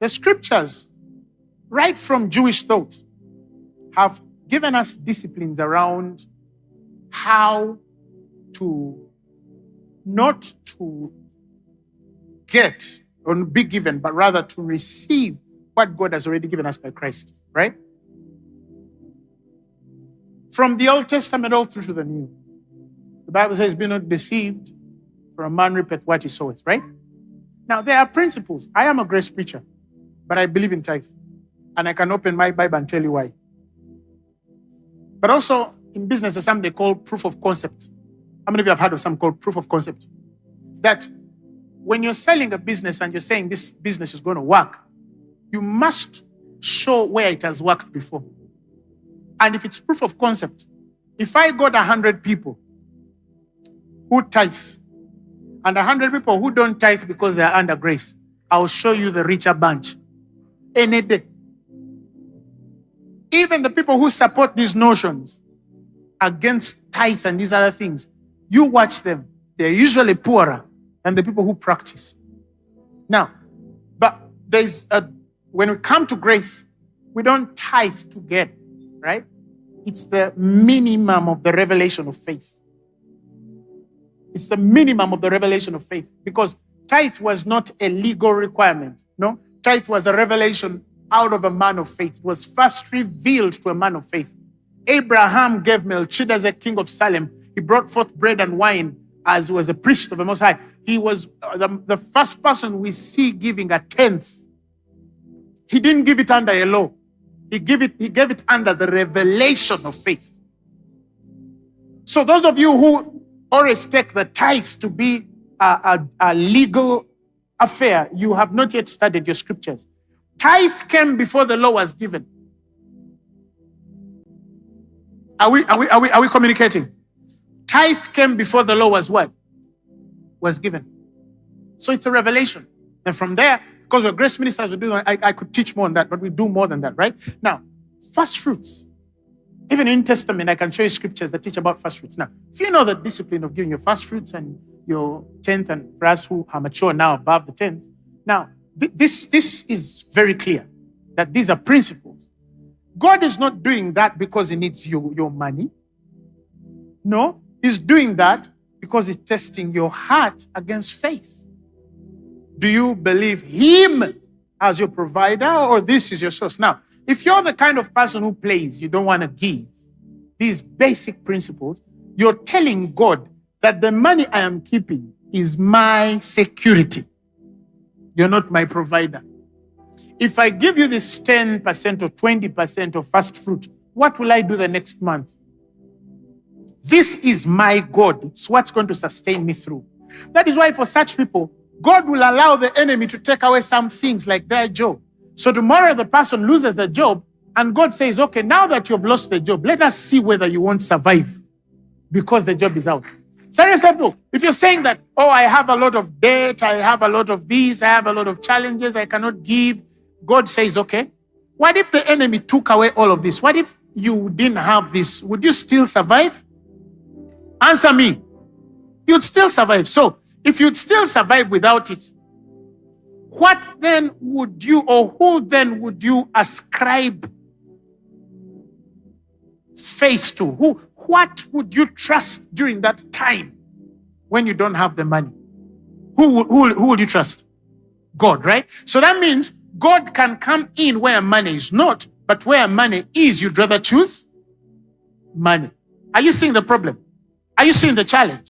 The scriptures, right from Jewish thought, have given us disciplines around how to not to get or be given, but rather to receive what God has already given us by Christ, right? From the Old Testament all through to the New. The Bible says, be not deceived, for a man reapeth what he soweth, right? Now, there are principles. I am a grace preacher, but I believe in tithes. And I can open my Bible and tell you why. But also, in business, there's something they call proof of concept. How many of you have heard of something called proof of concept? That when you're selling a business and you're saying this business is going to work, you must show where it has worked before. And if it's proof of concept, if I got 100 people who tithe and 100 people who don't tithe because they're under grace, I'll show you the richer bunch any day. Even the people who support these notions against tithes and these other things, you watch them. They're usually poorer than the people who practice. Now, but when we come to grace, we don't tithe to get, right? It's the minimum of the revelation of faith. It's the minimum of the revelation of faith, because tithe was not a legal requirement. No, tithe was a revelation out of a man of faith. It was first revealed to a man of faith. Abraham gave Melchizedek, king of Salem. He brought forth bread and wine as he was a priest of the Most High. He was the first person we see giving a tenth. He didn't give it under a law. He gave it under the revelation of faith. So those of you who always take the tithes to be a legal affair, you have not yet studied your scriptures. Tithe came before the law was given. Are we communicating? Tithe came before the law was what? Was given. So it's a revelation. And from there, because we're grace ministers, I could teach more on that, but we do more than that, right? Now, first fruits. Even in New Testament, I can show you scriptures that teach about first fruits. Now, if you know the discipline of giving your first fruits and your tenth, and for us who are mature now above the tenth, now, this is very clear that these are principles. God is not doing that because he needs your money. No, he's doing that because he's testing your heart against faith. Do you believe him as your provider, or this is your source? Now, if you're the kind of person who plays, you don't want to give these basic principles, you're telling God that the money I am keeping is my security. You're not my provider. If I give you this 10% or 20% of first fruit, what will I do the next month? This is my God. It's what's going to sustain me through. That is why for such people, God will allow the enemy to take away some things like their job. So tomorrow the person loses the job and God says, okay, now that you've lost the job, let us see whether you won't survive because the job is out. Seriously, if you're saying that, oh, I have a lot of debt, I have a lot of this, I have a lot of challenges, I cannot give, God says, okay, what if the enemy took away all of this? What if you didn't have this? Would you still survive? Answer me. You'd still survive. So if you'd still survive without it, what then would you, or who then would you ascribe faith to? What would you trust during that time when you don't have the money? Who would you trust? God, right? So that means God can come in where money is not, but where money is, you'd rather choose money. Are you seeing the problem? Are you seeing the challenge?